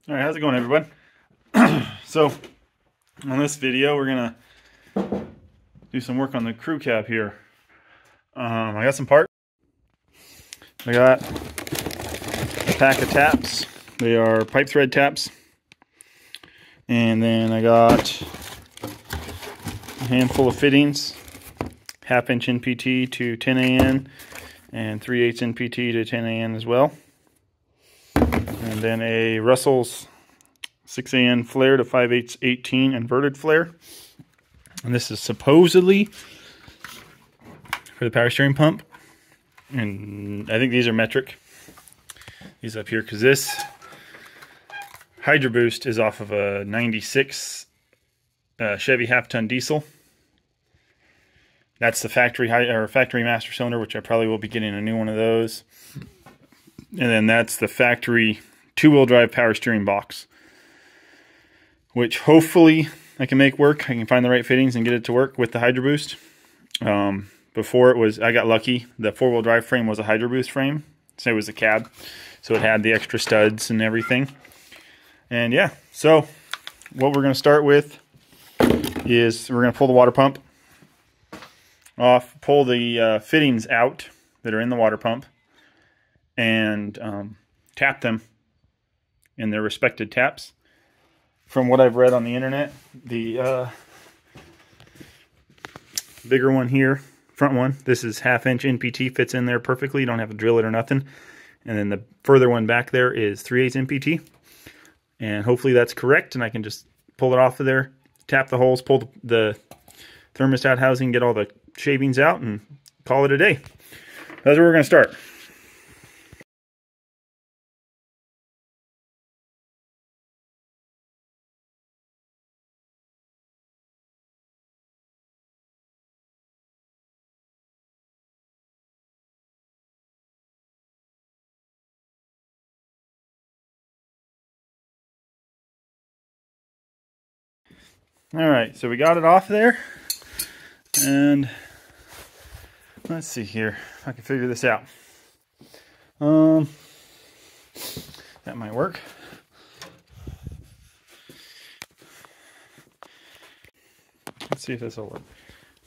All right, how's it going, everyone? So, on this video, we're gonna do some work on the crew cab here. I got some parts. I got a pack of taps. They are pipe thread taps. And then I got a handful of fittings, 1/2 inch NPT to 10 AN, and 3/8 NPT to 10 AN as well. And then a Russell's 6 AN flare to 5/8 18 inverted flare. And this is supposedly for the power steering pump. And I think these are metric. These up here, because this Hydro Boost is off of a 96 Chevy half-ton diesel. That's the factory master cylinder, which I probably will be getting a new one of those. And then that's the factory 2-wheel drive power steering box, which hopefully I can make work. I can find the right fittings and get it to work with the Hydro Boost. Before I got lucky. The 4-wheel drive frame was a Hydro Boost frame, so it was a cab, so it had the extra studs and everything. And yeah, so what we're going to start with is we're going to pull the water pump off, pull the fittings out that are in the water pump, and tap them in their respected taps. From what I've read on the internet, the bigger one here, front one, this is 1/2 inch NPT, fits in there perfectly. You don't have to drill it or nothing. And then the further one back there is 3/8 NPT. And hopefully that's correct, and I can just pull it off of there, tap the holes, pull the thermostat housing, get all the shavings out, and call it a day. That's where we're going to start. Alright, so we got it off there, and let's see here if I can figure this out. That might work. Let's see if this will work.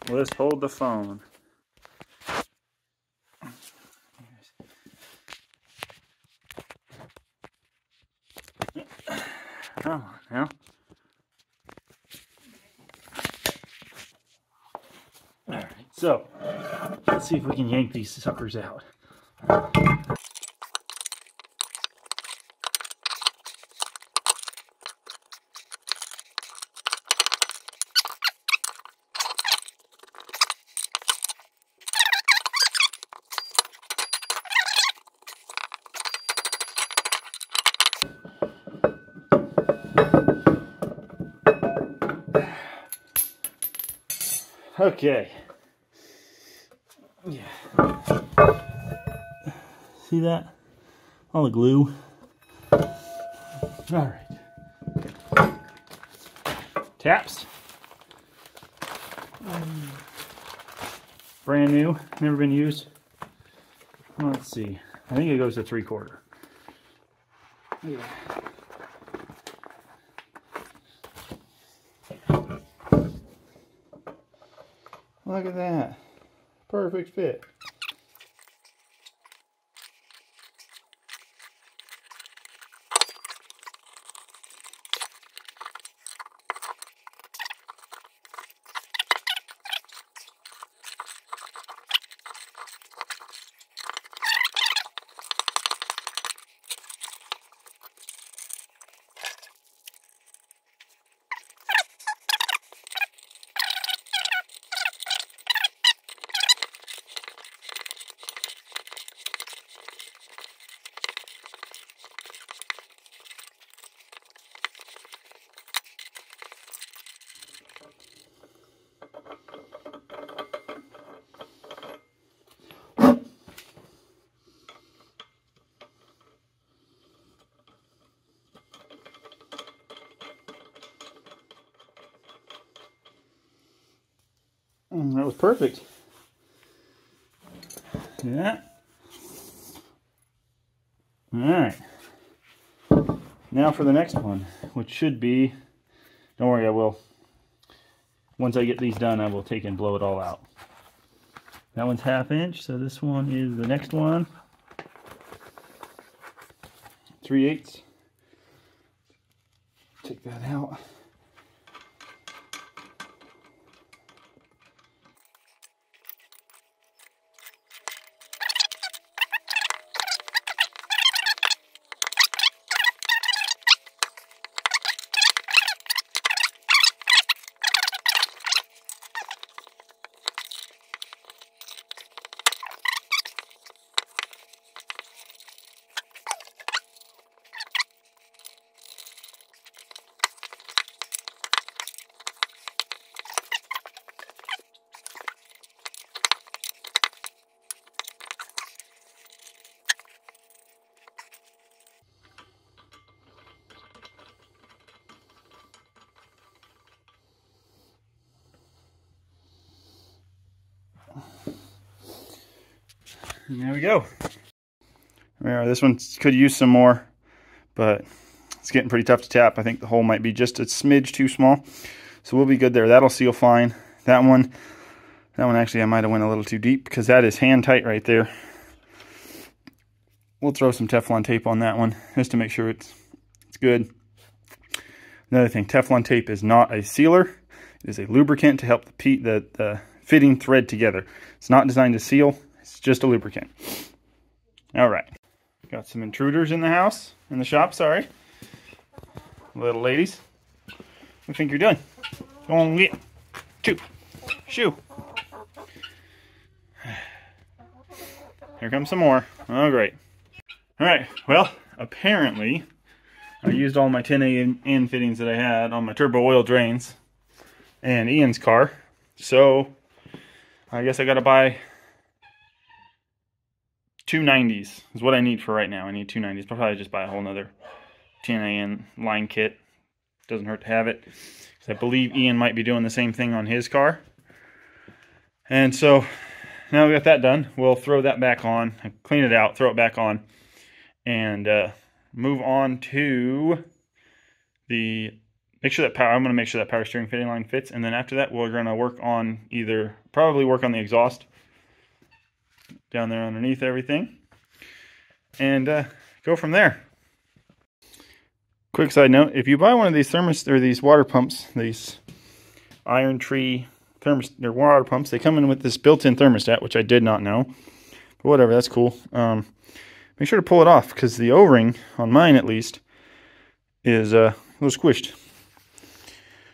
Let's hold the phone. Come on now. Alright, so let's see if we can yank these suckers out. Okay. Yeah. See that? All the glue. All right. Taps. Brand new. Never been used. Let's see. I think it goes to 3/4. Yeah. Look at that. Perfect fit. That was perfect. Yeah. All right. Now for the next one, which should be, don't worry, I will, once I get these done, I will take and blow it all out. That one's 1/2 inch, so this one is the next one. 3/8. Take that out. And there we go. This one could use some more, but it's getting pretty tough to tap. I think the hole might be just a smidge too small, so we'll be good there. That'll seal fine. That one actually I might have went a little too deep because that is hand tight right there. We'll throw some Teflon tape on that one just to make sure it's good. Another thing, Teflon tape is not a sealer. It is a lubricant to help the fitting thread together. It's not designed to seal. It's just a lubricant. All right. Got some intruders in the house, in the shop, sorry. Little ladies. What do you think you're doing? Go on, get. Shoo. Here comes some more. Oh, great. All right. Well, apparently, I used all my 10A fittings that I had on my turbo oil drains and Ian's car. So, I guess I got to buy 290s is what I need for right now. I need 290s. I'll probably just buy a whole nother 10AN line kit. Doesn't hurt to have it. Because I believe Ian might be doing the same thing on his car. And so now we got that done. We'll throw that back on, clean it out, throw it back on, and move on to the I'm going to make sure that power steering fitting line fits, and then after that we're going to work on probably work on the exhaust down there underneath everything, and go from there. Quick side note: if you buy one of these these water pumps, these Iron Tree they're water pumps, they come in with this built-in thermostat, which I did not know, but whatever, that's cool. Make sure to pull it off because the O-ring on mine, at least, is a little squished.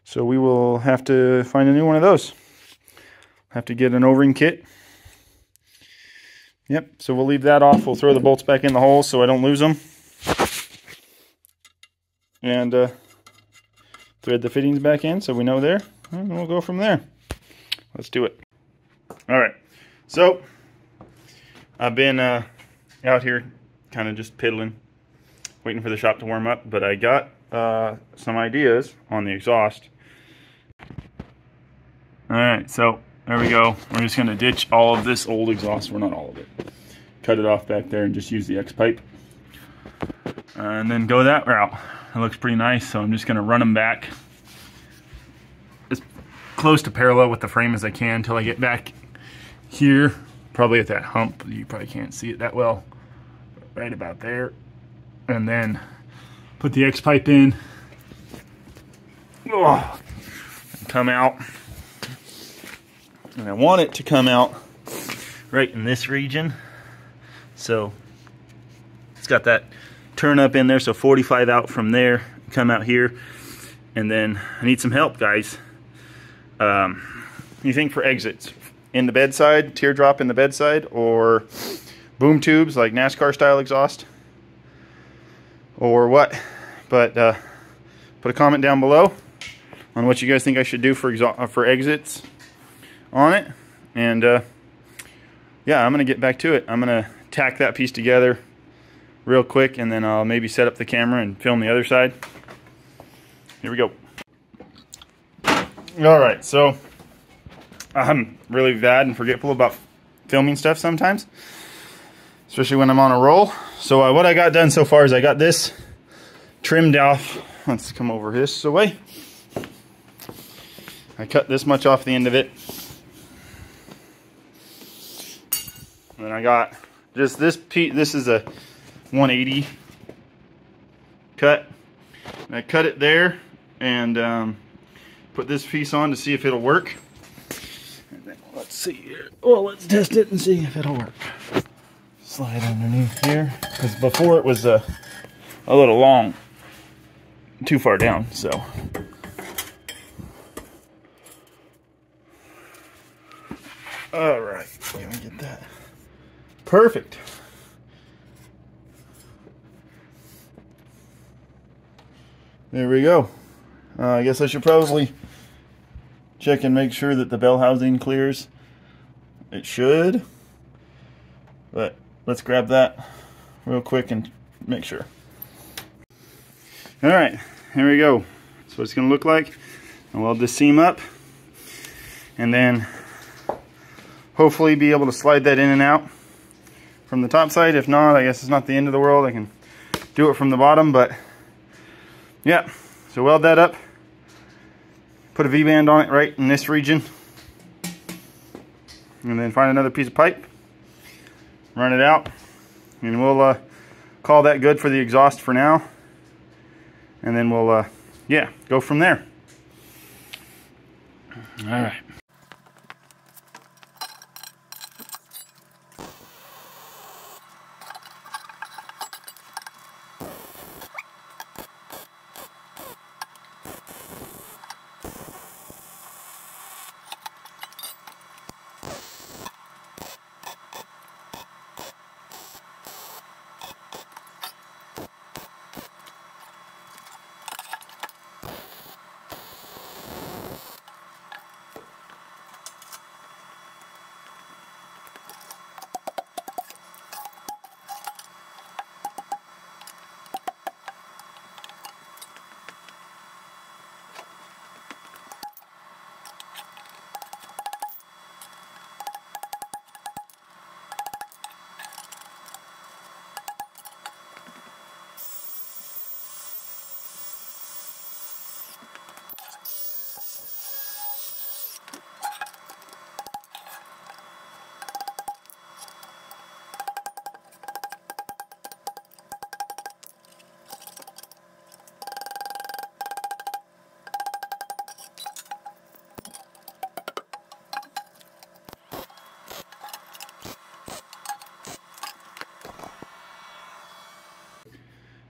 So we will have to find a new one of those. Have to get an O-ring kit. Yep, so we'll leave that off. We'll throw the bolts back in the hole so I don't lose them. And thread the fittings back in so we know there. And we'll go from there. Let's do it. Alright, so I've been out here kind of just piddling, waiting for the shop to warm up, but I got some ideas on the exhaust. Alright, so there we go. We're just going to ditch all of this old exhaust. Well, not all of it. Cut it off back there and just use the X-pipe. And then go that route. It looks pretty nice, so I'm just going to run them back as close to parallel with the frame as I can until I get back here. Probably at that hump. You probably can't see it that well. Right about there. And then put the X-pipe in. Oh, and come out. And I want it to come out right in this region. So it's got that turn up in there, so 45 out from there, come out here. And then I need some help, guys. You think for exits? In the bedside, teardrop in the bedside, or boom tubes like NASCAR style exhaust, or what? But put a comment down below on what you guys think I should do for exits on it. And yeah, I'm gonna get back to it. I'm gonna tack that piece together real quick, and then I'll maybe set up the camera and film the other side. Here we go. Alright, so I'm really bad and forgetful about filming stuff sometimes, especially when I'm on a roll. So what I got done so far is I got this trimmed off. Let's come over this way. I cut this much off the end of it. And then I got just this piece. This is a 180 cut. And I cut it there and put this piece on to see if it'll work. And then let's see here. Well, let's test it and see if it'll work. Slide underneath here, because before it was a little long, too far down. So all right, let me get that. Perfect. There we go. I guess I should probably check and make sure that the bell housing clears. It should, but let's grab that real quick and make sure. All right, here we go. That's what it's gonna look like. And weld this seam up, and then hopefully be able to slide that in and out from the top side. If not, I guess it's not the end of the world. I can do it from the bottom, but yeah. So weld that up, put a V-band on it right in this region, and then find another piece of pipe, run it out, and we'll call that good for the exhaust for now, and then we'll yeah, go from there. All right.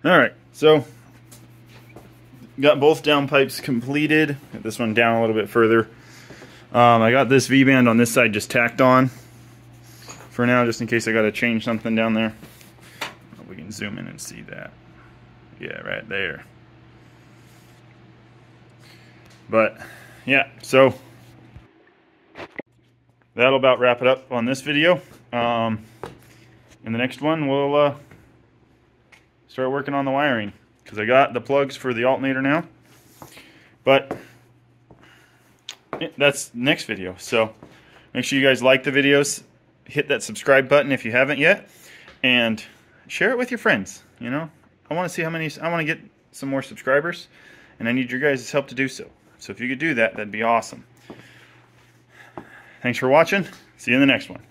All right, so got both down pipes completed. Got this one down a little bit further. I got this V-band on this side just tacked on for now, just in case I got to change something down there. Hope we can zoom in and see that. Yeah, right there. But yeah, so that'll about wrap it up on this video. In the next one, we'll start working on the wiring, because I got the plugs for the alternator now. But that's the next video. So make sure you guys like the videos, hit that subscribe button if you haven't yet, and share it with your friends. You know, I want to see how many. I want to get some more subscribers, and I need your guys' help to do so. So if you could do that, that'd be awesome. Thanks for watching. See you in the next one.